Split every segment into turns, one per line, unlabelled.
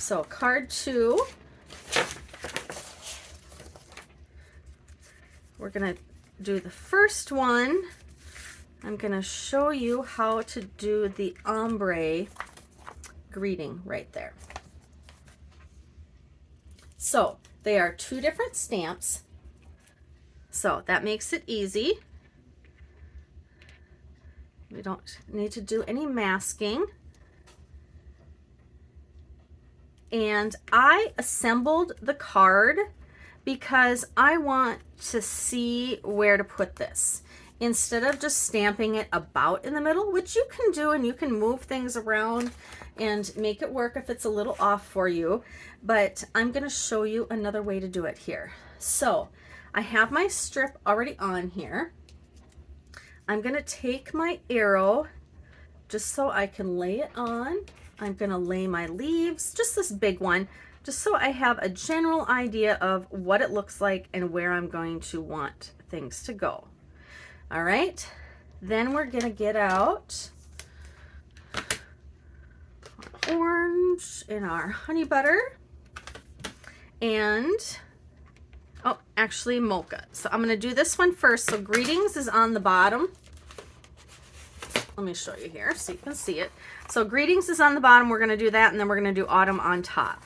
So card 2, we're gonna do the first one. I'm gonna show you how to do the ombre greeting right there. So they are 2 different stamps, so that makes it easy. We don't need to do any masking. And I assembled the card because I want to see where to put this instead of just stamping it about in the middle, which you can do, and you can move things around and make it work if it's a little off for you. But I'm going to show you another way to do it here. So I have my strip already on here. I'm going to take my arrow just so I can lay it on. I'm going to lay my leaves, just this big one, just so I have a general idea of what it looks like and where I'm going to want things to go. All right, then we're going to get out our orange and our honey butter and, oh, actually mocha. So I'm going to do this one first. So greetings is on the bottom. Let me show you here so you can see it. So greetings is on the bottom. We're going to do that, and then we're going to do autumn on top.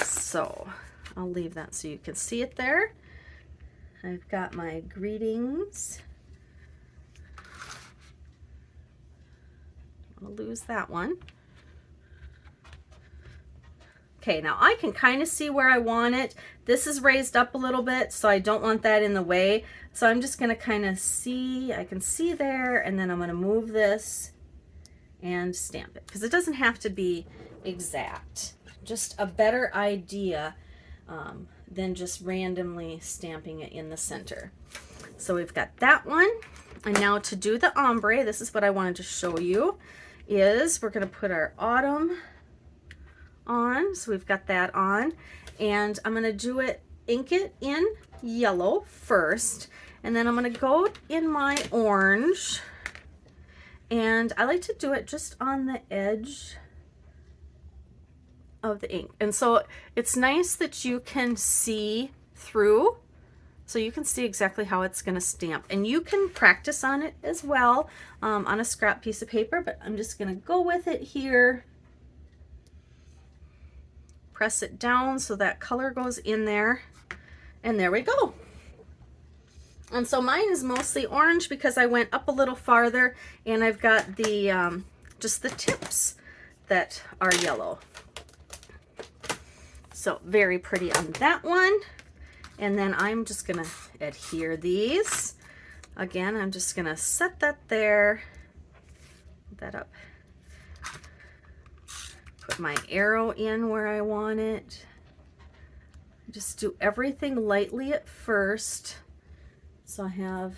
So I'll leave that so you can see it there. I've got my greetings. I'll lose that one. Okay, now I can kind of see where I want it. This is raised up a little bit, so I don't want that in the way. So I'm just going to kind of see, I can see there, and then I'm going to move this and stamp it, because it doesn't have to be exact. Just a better idea than just randomly stamping it in the center. So we've got that one. And now to do the ombre, this is what I wanted to show you, is we're going to put our autumn on. So we've got that on, and I'm going to do it, ink it in yellow first, and then I'm going to go in my orange, and I like to do it just on the edge of the ink. And so it's nice that you can see through, so you can see exactly how it's going to stamp, and you can practice on it as well on a scrap piece of paper, but I'm just going to go with it here. Press it down so that color goes in there, and there we go. And so mine is mostly orange because I went up a little farther, and I've got the just the tips that are yellow. So very pretty on that one. And then I'm just gonna adhere these. Again, I'm just gonna set that there, put that up. Put my arrow in where I want it. Just do everything lightly at first, so I have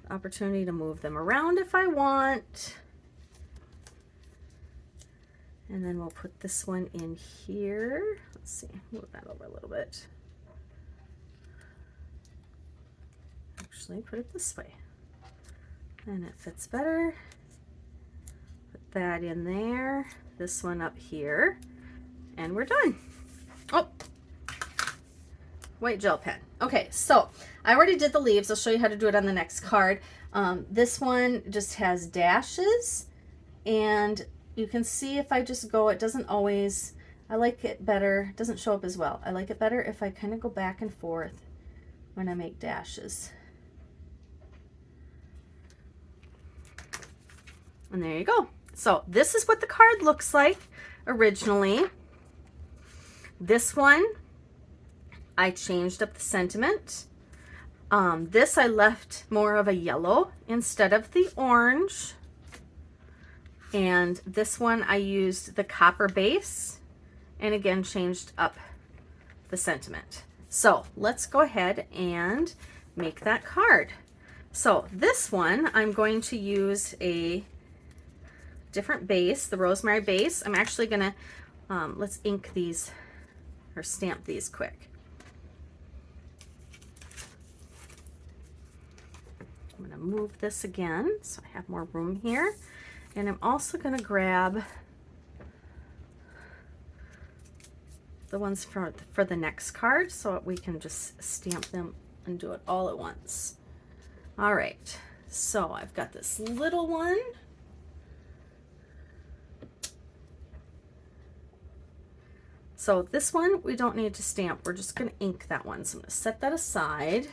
the opportunity to move them around if I want. And then we'll put this one in here. Let's see, move that over a little bit. Actually, put it this way, and it fits better. Put that in there, this one up here, and we're done. Oh, white gel pen. Okay, so I already did the leaves. I'll show you how to do it on the next card. This one just has dashes, and you can see if I just go, it doesn't always, I like it better, it doesn't show up as well. I like it better if I kind of go back and forth when I make dashes. And there you go. So this is what the card looks like originally. This one, I changed up the sentiment. This I left more of a yellow instead of the orange. And this one I used the copper base, and again changed up the sentiment. So let's go ahead and make that card. So this one I'm going to use a different base, the rosemary base. I'm actually gonna let's ink these or stamp these quick. I'm gonna move this again so I have more room here. And I'm also going to grab the ones for the next card so we can just stamp them and do it all at once. All right, so I've got this little one. So this one we don't need to stamp, we're just going to ink that one. So I'm going to set that aside,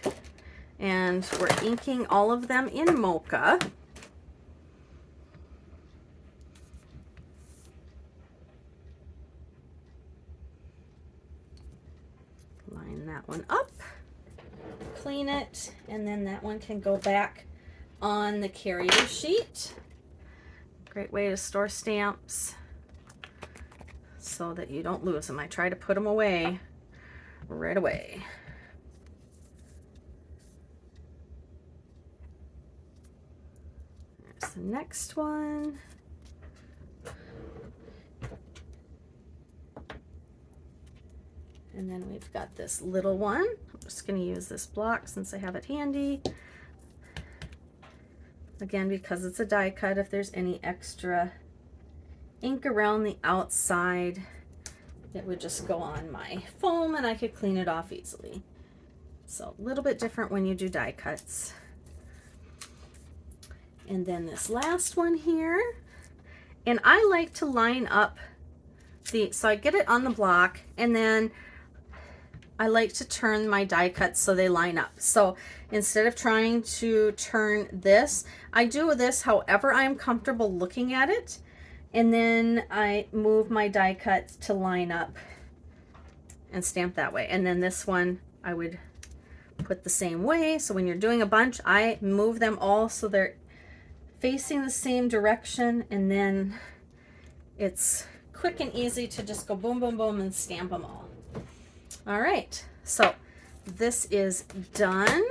and we're inking all of them in Mocha. Line that one up, clean it, and then that one can go back on the carrier sheet. Great way to store stamps so that you don't lose them. I try to put them away right away. There's the next one. And then we've got this little one. I'm just going to use this block since I have it handy. Again, because it's a die cut, if there's any extra ink around the outside, it would just go on my foam and I could clean it off easily. So a little bit different when you do die cuts. And then this last one here. And I like to line up so I get it on the block, and then I like to turn my die cuts so they line up. So instead of trying to turn this, I do this however I'm comfortable looking at it, and then I move my die cut to line up and stamp that way. And then this one I would put the same way. So when you're doing a bunch, I move them all so they're facing the same direction, and then it's quick and easy to just go boom, boom, boom and stamp them all. All right, so this is done.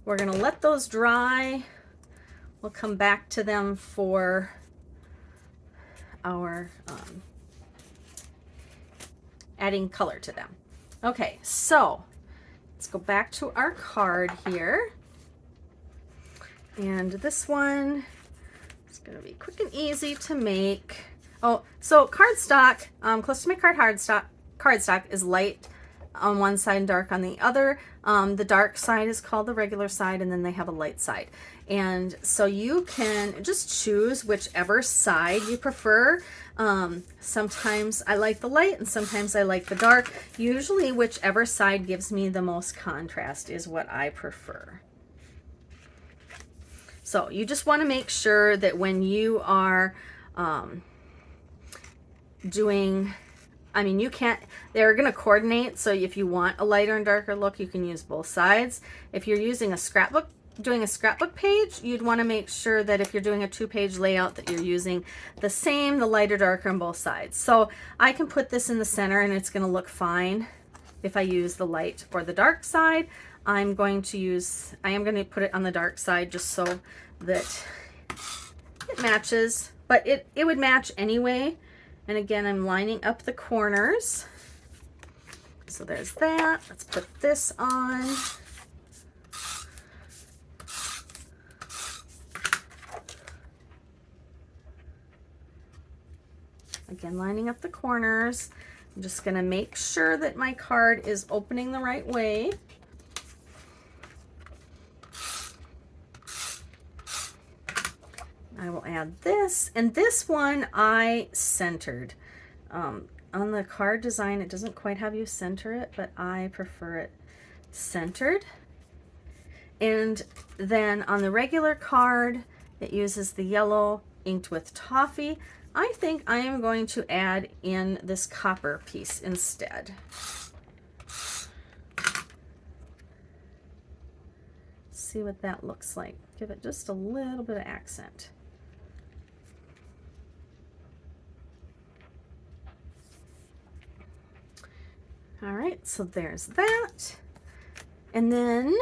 We're gonna let those dry. We'll come back to them for our adding color to them. Okay, so let's go back to our card here. And this one is going to be quick and easy to make. Oh, so cardstock, close to my cardstock is light on one side and dark on the other. The dark side is called the regular side, and then they have a light side. And so you can just choose whichever side you prefer. Sometimes I like the light and sometimes I like the dark. Usually whichever side gives me the most contrast is what I prefer. So you just want to make sure that when you are doing, I mean, you can't, they're going to coordinate. So if you want a lighter and darker look, you can use both sides. If you're using a scrapbook, doing a scrapbook page, you'd want to make sure that if you're doing a 2-page layout that you're using the same, the lighter, darker on both sides. So I can put this in the center and it's going to look fine if I use the light or the dark side. I am going to put it on the dark side just so that it matches, but it would match anyway. And again, I'm lining up the corners. So there's that. Let's put this on. Again, lining up the corners. I'm just going to make sure that my card is opening the right way. I will add this, and this one I centered. On the card design, it doesn't quite have you center it, but I prefer it centered. And then on the regular card, it uses the yellow inked with toffee. I think I am going to add in this copper piece instead. See what that looks like. Give it just a little bit of accent. All right, so there's that. And then,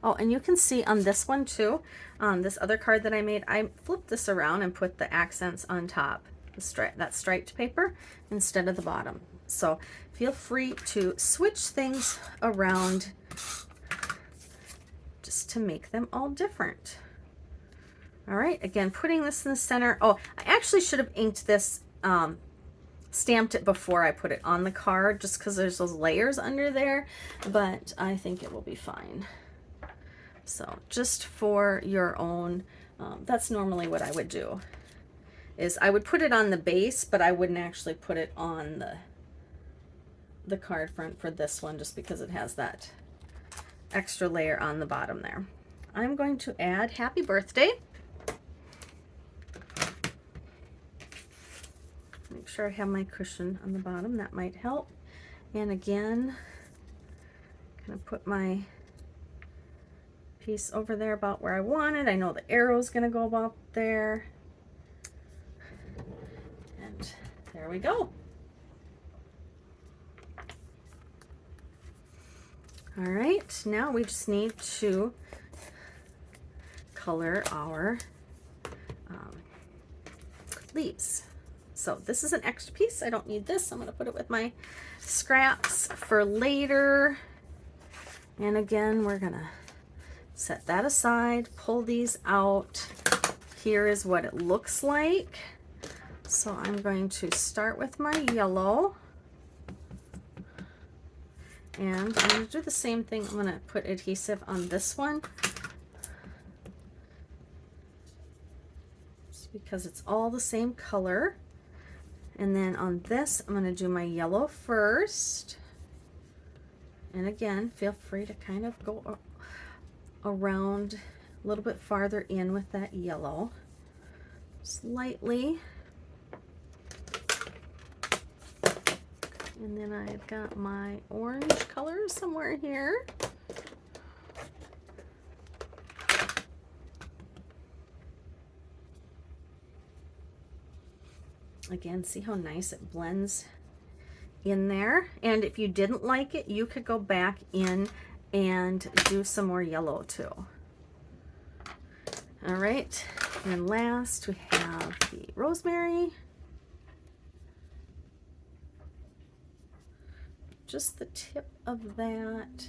oh, and you can see on this one too, this other card that I made, I flipped this around and put the accents on top, that striped paper instead of the bottom. So feel free to switch things around just to make them all different. All right, again, putting this in the center. Oh, I actually should have inked this stamped it before I put it on the card just because there's those layers under there, but I think it will be fine. So just for your own, that's normally what I would do, is I would put it on the base, but I wouldn't actually put it on the card front for this one, just because it has that extra layer on the bottom there. I'm going to add happy birthday. Make sure I have my cushion on the bottom, that might help. And again, I'm gonna put my piece over there about where I want it. I know the arrow's gonna go about there. And there we go. All right, now we just need to color our leaves. So this is an extra piece. I don't need this. I'm going to put it with my scraps for later. And again, we're going to set that aside, pull these out. Here is what it looks like. So I'm going to start with my yellow. And I'm going to do the same thing. I'm going to put adhesive on this one, just because it's all the same color. And then on this, I'm going to do my yellow first. And again, feel free to kind of go around a little bit farther in with that yellow, slightly. And then I've got my orange color somewhere here. Again, see how nice it blends in there. And if you didn't like it, you could go back in and do some more yellow too. All right, and last we have the rosemary. Just the tip of that.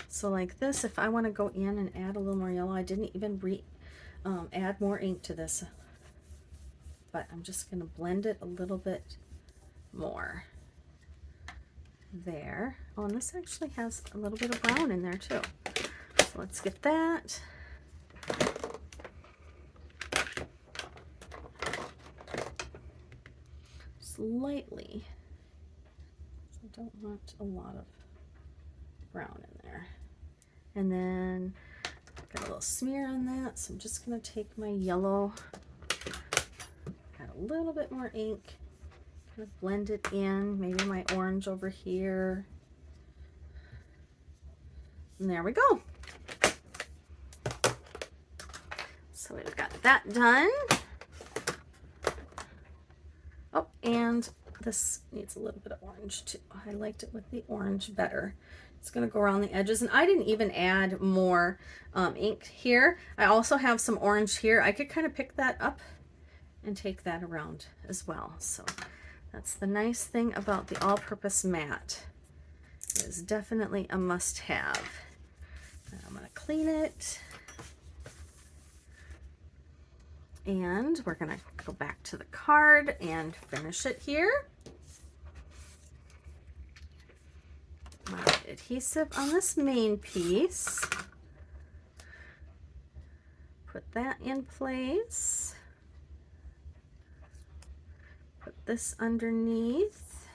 So like this, if I want to go in and add a little more yellow, I didn't even add more ink to this, but I'm just going to blend it a little bit more there. Oh, and this actually has a little bit of brown in there too. So let's get that. Slightly. So I don't want a lot of brown in there. And then got a little smear on that, so I'm just going to take my yellow, add a little bit more ink, kind of blend it in, maybe my orange over here. And there we go. So we've got that done. Oh, and this needs a little bit of orange too. I liked it with the orange better. It's going to go around the edges, and I didn't even add more ink here. I also have some orange here. I could kind of pick that up and take that around as well. So that's the nice thing about the all-purpose mat. It is definitely a must-have. I'm going to clean it, and we're going to go back to the card and finish it here. My adhesive on this main piece. Put that in place. Put this underneath.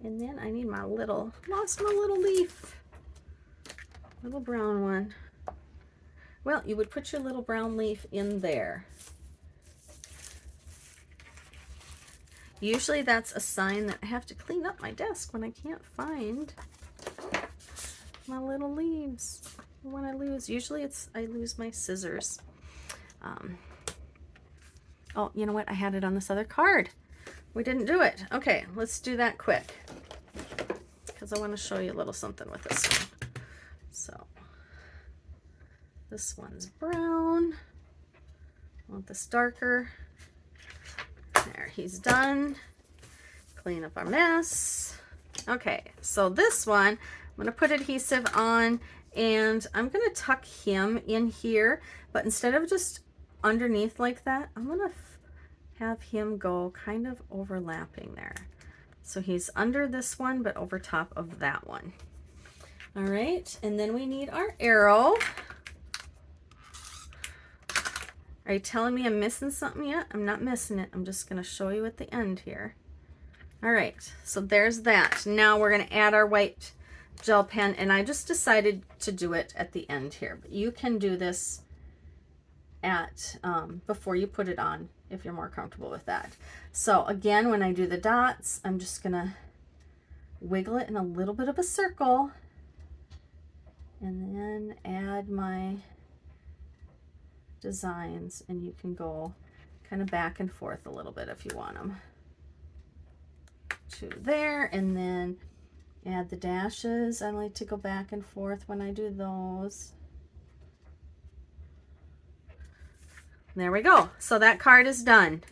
And then I need my little, lost my little leaf. Little brown one. Well, you would put your little brown leaf in there. Usually that's a sign that I have to clean up my desk when I can't find my little leaves. When I lose, usually I lose my scissors. Oh, you know what? I had it on this other card. We didn't do it. Okay, let's do that quick, because I want to show you a little something with this one. So this one's brown. I want this darker. There, he's done. Clean up our mess. Okay, so this one, I'm going to put adhesive on, and I'm going to tuck him in here, but instead of just underneath like that, I'm gonna have him go kind of overlapping there. So he's under this one, but over top of that one. All right, and then we need our arrow. Are you telling me I'm missing something yet? I'm not missing it. I'm just gonna show you at the end here. All right, so there's that. Now we're gonna add our white gel pen, and I just decided to do it at the end here. But you can do this at before you put it on if you're more comfortable with that. So again, when I do the dots, I'm just gonna wiggle it in a little bit of a circle and then add my designs, and you can go kind of back and forth a little bit if you want them to there, and then add the dashes. I like to go back and forth when I do those. There we go. So that card is done.